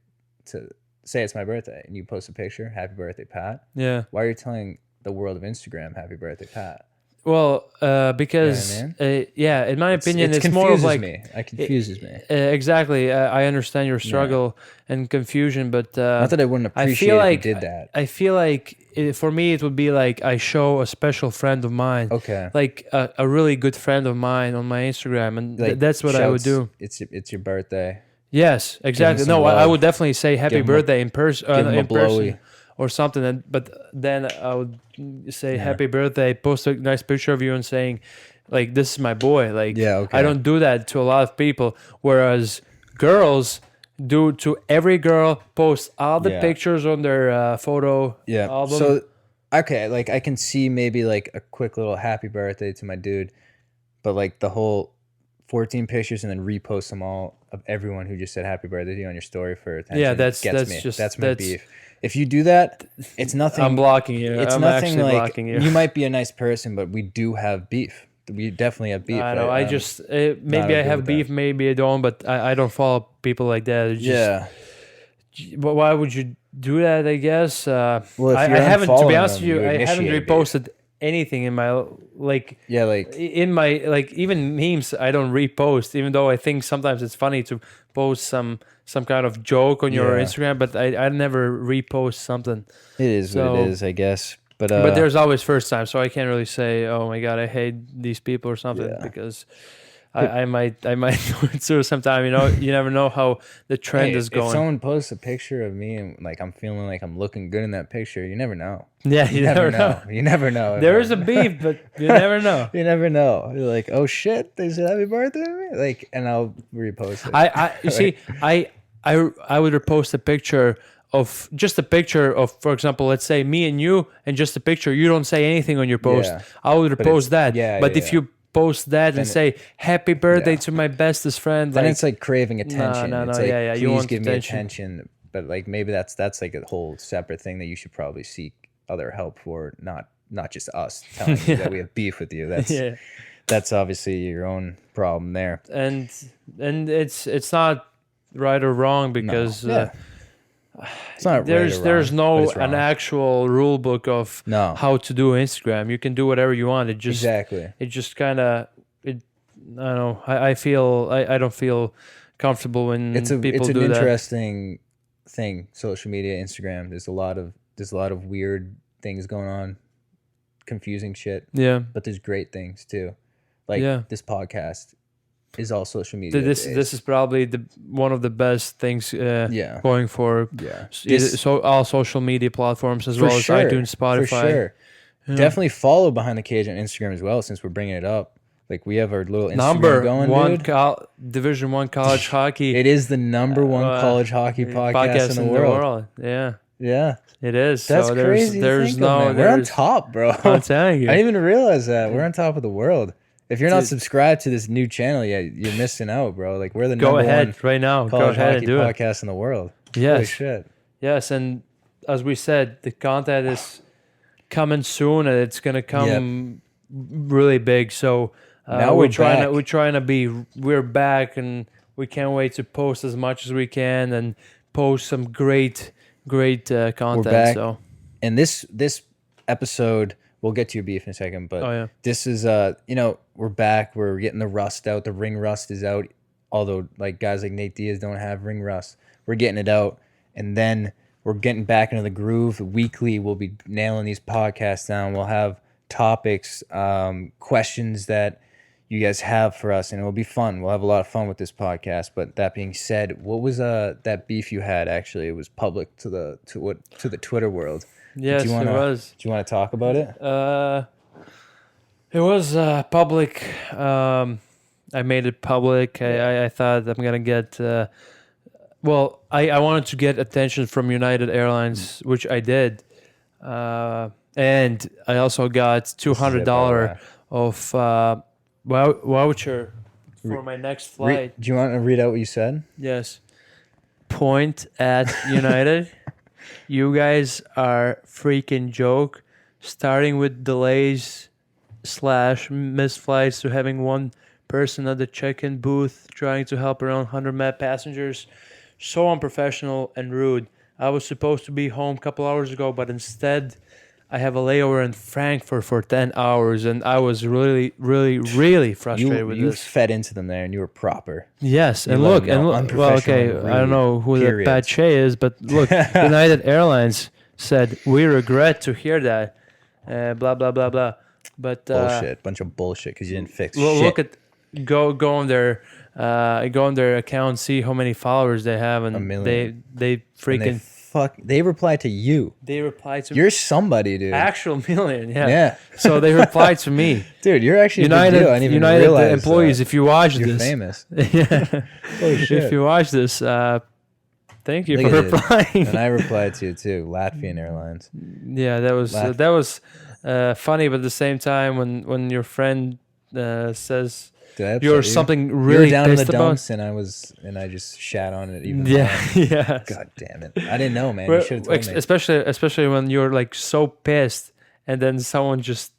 To say it's my birthday and you post a picture, happy birthday, Pat. Yeah. Why are you telling the world of Instagram happy birthday, Pat? Well, because in my opinion, it's more of like it confuses me. Exactly. I understand your struggle and confusion, but not that I wouldn't appreciate if you did that. I feel like for me, it would be like I show a special friend of mine, like a really good friend of mine on my Instagram, and like, that's what I would do. It's your birthday. Yes, exactly. No, I would definitely say happy birthday in person. Give him a blowy. Or something, but then I would say happy birthday, post a nice picture of you and saying like, this is my boy. Like, I don't do that to a lot of people, whereas girls do to every girl, post all the pictures on their photo album. So okay, like I can see maybe like a quick little happy birthday to my dude, but like the whole 14 pictures and then repost them all of everyone who just said happy birthday to you on your story for attention. Yeah, that's my beef. If you do that, it's nothing. I'm blocking you. It's I'm nothing actually like blocking you. You might be a nice person, but we do have beef. We definitely have beef. I know. I just maybe I have beef, maybe I don't, but I don't follow people like that. It's just, but why would you do that? I guess. Well, I haven't. To be honest with you, I haven't reposted anything in my in my even memes. I don't repost, even though I think sometimes it's funny to post some kind of joke on your Instagram, but I never repost something. It is what it is, I guess. But there's always first time, so I can't really say, oh my god, I hate these people or something, because I might do it too sometime. You never know how the trend is going. If someone posts a picture of me and like I'm feeling like I'm looking good in that picture, you never know. Yeah, you never know. You never know. There is a beef, but you never know. You never know. You're like, oh shit, they said happy birthday to me, like, and I'll repost it. You see, I would repost a picture of just a picture of, for example, let's say me and you, and just a picture. You don't say anything on your post. I would repost that. But if you post that and say happy birthday to my bestest friend, then it's like craving attention. No, it's like, please you want give me attention. But like maybe that's like a whole separate thing that you should probably seek other help for, not just us telling you that we have beef with you. That's obviously your own problem there. And it's not right or wrong, because It's not there's right or wrong, but no it's wrong. an actual rule book of No. how to do Instagram. You can do whatever you want. It just Exactly. it just kind of it. I don't know. I don't feel comfortable when It's people an do that. interesting thing. Social media, Instagram. There's a lot of weird things going on, confusing shit. Yeah. But there's great things too. Like this podcast is all social media. This is probably one of the best things going for so all social media platforms as well as iTunes, Spotify. For sure. Yeah. Definitely follow Behind the Cage on Instagram as well, since we're bringing it up. Like we have our little Instagram going, dude. Division I college hockey. It is the number one college hockey podcast in the world. Yeah. Yeah. It is. That's so crazy. We're on top, bro. I'm telling you. I didn't even realize that. We're on top of the world. If you're not subscribed to this new channel yet, you're missing out, bro. Like we're the number one right now. college Go ahead hockey and do podcast in the world. Yes. Holy shit. Yes, and as we said, the content is coming soon, and it's gonna come really big. So now we're back, and we can't wait to post as much as we can and post some great content. We're back. So, and this episode, we'll get to your beef in a second, but this is we're back. We're getting the rust out. The ring rust is out. Although like guys like Nate Diaz don't have ring rust, we're getting it out, and then we're getting back into the groove. Weekly, we'll be nailing these podcasts down. We'll have topics, questions that you guys have for us, and it'll be fun. We'll have a lot of fun with this podcast. But that being said, what was that beef you had? Actually, it was public to the Twitter world. Yes, it was. Do you want to talk about it? It was public. I made it public. I thought I'm gonna get. Well, I wanted to get attention from United Airlines, which I did, and I also got $200 of voucher for my next flight. Do you want to read out what you said? Yes. Point at United. You guys are freaking joke. Starting with delays / missed flights to having one person at the check-in booth trying to help around 100 mad passengers. So unprofessional and rude. I was supposed to be home a couple hours ago, but instead I have a layover in Frankfurt for 10 hours, and I was really, really, really frustrated with this. You fed into them there, and you were proper. Yes, and look, well, okay, I don't know who the bad Shea is, but look, United Airlines said, we regret to hear that, blah, blah, blah, blah. But bullshit, bunch of bullshit, because you didn't fix shit. Look at, go on their account, see how many followers they have, and they freaking... They replied to you. They replied to You're somebody, dude. Actual million, yeah. So they replied to me. Dude, you're actually United. A big deal. I didn't even United realize employees, if you watch you're this, famous. Yeah. Holy shit. If you watch this, thank you for replying. And I replied to you too. Latvian Airlines. Yeah, that was funny, but at the same time, when your friend says. You're something really you were down in the dumps, about. and I just shat on it even more. Yeah. God damn it! I didn't know, man. You should have told me. Especially when you're like so pissed, and then someone just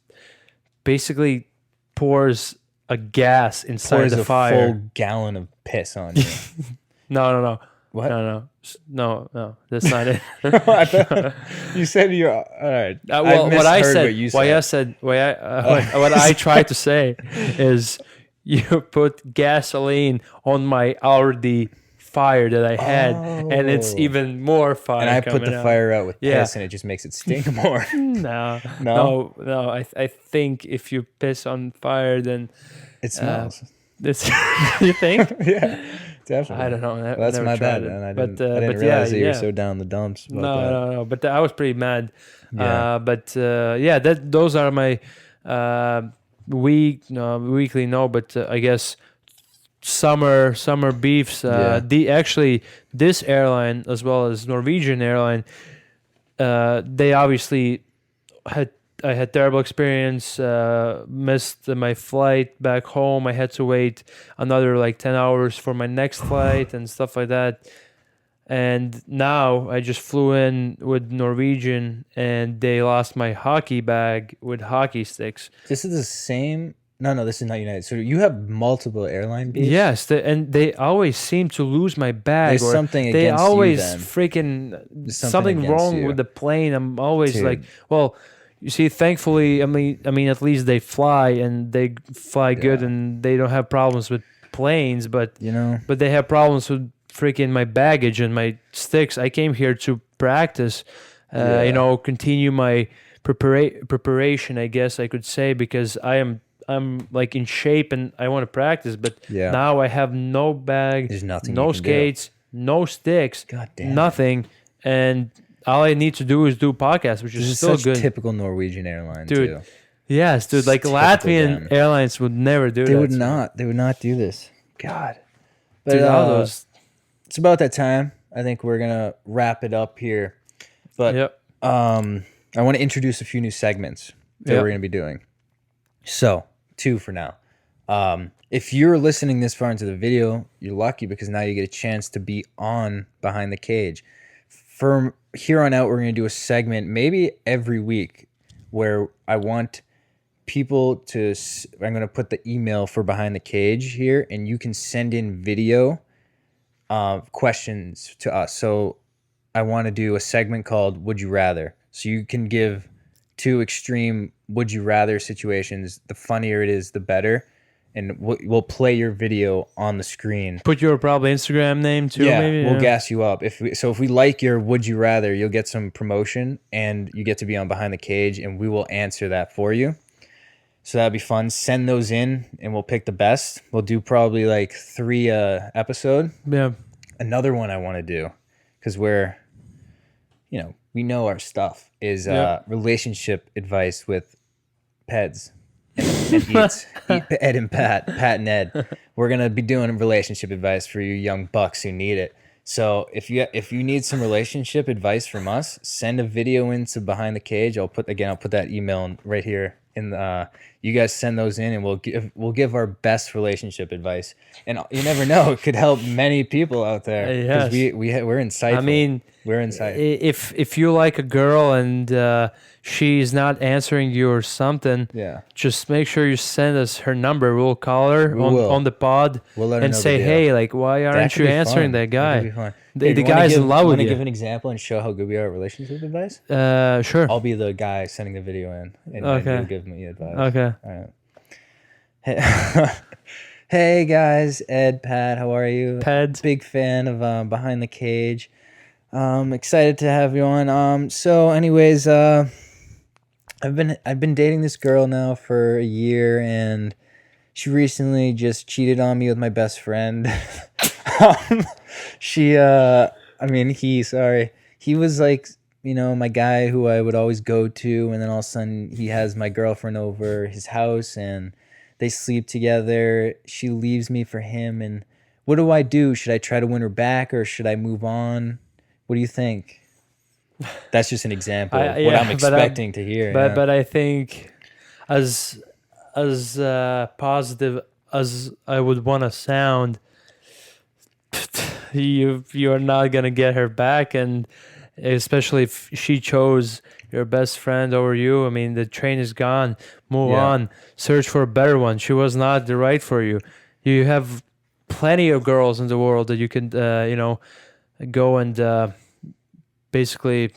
basically pours a gas inside the fire. Pours a full gallon of piss on you. No. What? No. That's not it. You said you're all right. What I tried to say is. You put gasoline on my already fire that I had, and it's even more fire. And I put the fire out with piss, and it just makes it stink more. No. I think if you piss on fire, then it smells. You think? Yeah, definitely. I don't know. That's my bad, and I didn't realize that you were so down the dumps. No. But I was pretty mad. Yeah. Those are my. Weekly no, but I guess summer beefs. This airline as well as Norwegian airline, they obviously had terrible experience. Missed my flight back home. I had to wait another like 10 hours for my next flight and stuff like that. And now I just flew in with Norwegian, and they lost my hockey bag with hockey sticks. This is the same No, this is not United. So you have multiple airline beefs? Yes, and they always seem to lose my bag. There's or something they against always you then. freaking There's something against wrong you. with the plane. I'm always Dude. like, well, you see, thankfully, I mean, at least they fly and they fly good, Yeah. and they don't have problems with planes. But You know? but they have problems with freaking my baggage and my sticks. I came here to practice, Yeah. you know, continue my preparation, I guess I could say, because I'm like in shape and I want to practice. But Yeah. now I have no bag, There's nothing no you can do. skates, no sticks, God damn. nothing, and all I need to do is do podcasts, which This is is still such good. typical Norwegian airline, Dude, too. Yes, dude. Like typical Latvian them. airlines would never do that. They would so- not. They would not do this. God. But Dude, all those. it's about that time. I think we're gonna wrap it up here. But Yep. I want to introduce a few new segments that Yep. we're gonna be doing. So 2 for now. If you're listening this far into the video, you're lucky because now you get a chance to be on Behind the Cage. From here on out, we're gonna do a segment maybe every week where I want people to. I'm gonna put the email for Behind the Cage here, and you can send in video questions to us. So I want to do a segment called Would You Rather. So you can give 2 extreme would you rather situations. The funnier it is, the better. And we'll play your video on the screen. Put your probably Instagram name too. Yeah, maybe. we'll gas you up. If we like your would you rather, you'll get some promotion and you get to be on Behind the Cage, and we will answer that for you. So that'd be fun. Send those in, and we'll pick the best. We'll do probably like 3 episode. Yeah. Another one I want to do, because we know our stuff, is Yep. relationship advice with Peds and Ed and Pat and Ed. We're gonna be doing relationship advice for you young bucks who need it. So if you need some relationship advice from us, send a video into Behind the Cage. I'll put that email right here. You guys send those in, and we'll give our best relationship advice. And you never know, it could help many people out there. Yes. We're insightful. I mean, we're insightful. if you like a girl and she's not answering you or something, Yeah. just make sure you send us her number. We'll call her will. on the pod We'll let her and know the say, deal. hey, like, why aren't you answering that guy? That could be fun. The Hey, you wanna guy's in love with wanna you. give an example and show how good we are at relationship advice? Sure. I'll be the guy sending the video in, and Okay. you'll give me advice. Okay. All right. Hey guys, Ed, Pat, how are you? Peds. Big fan of Behind the Cage. Excited to have you on. So, anyways, I've been dating this girl now for a year, and she recently just cheated on me with my best friend. He was like, my guy who I would always go to, and then all of a sudden he has my girlfriend over his house and they sleep together. She leaves me for him, and what do I do? Should I try to win her back or should I move on? What do you think? That's just an example of what I'm expecting to hear. But I think as positive as I would want to sound, you're not gonna get her back, and especially if she chose your best friend over you. I mean, the train is gone. Move on. Search for a better one. She was not the right for you. You have plenty of girls in the world that you can go and basically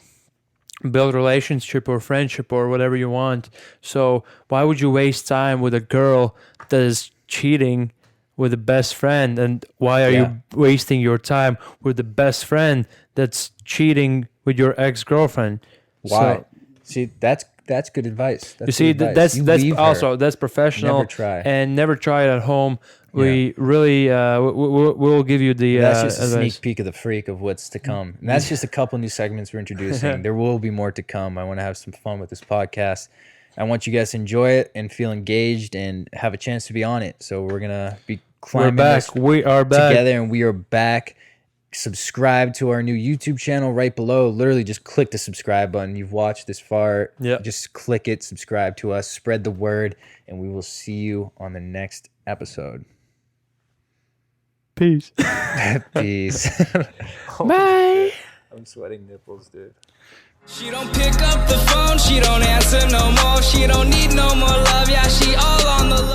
build relationship or friendship or whatever you want. So why would you waste time with a girl that is cheating with the best friend? And why are you wasting your time with the best friend that's cheating with your ex-girlfriend? Why? So, See, that's good advice. That's you see, good advice. that's leave also her. that's professional. Never try. And never try it at home. We really we'll give you the That's just a advice. sneak peek of the freak of what's to come. And that's just a couple new segments we're introducing. There will be more to come. I want to have some fun with this podcast. I want you guys to enjoy it and feel engaged and have a chance to be on it. So we're gonna be climbing this We are back together, and we are back. Subscribe to our new YouTube channel right below. Literally just click the subscribe button. You've watched this far. Just click it, subscribe to us, spread the word, and we will see you on the next episode. Peace. Peace. Bye. I'm sweating nipples, dude. She don't pick up the phone, she don't answer no more. She don't need no more love, yeah, she all on the low.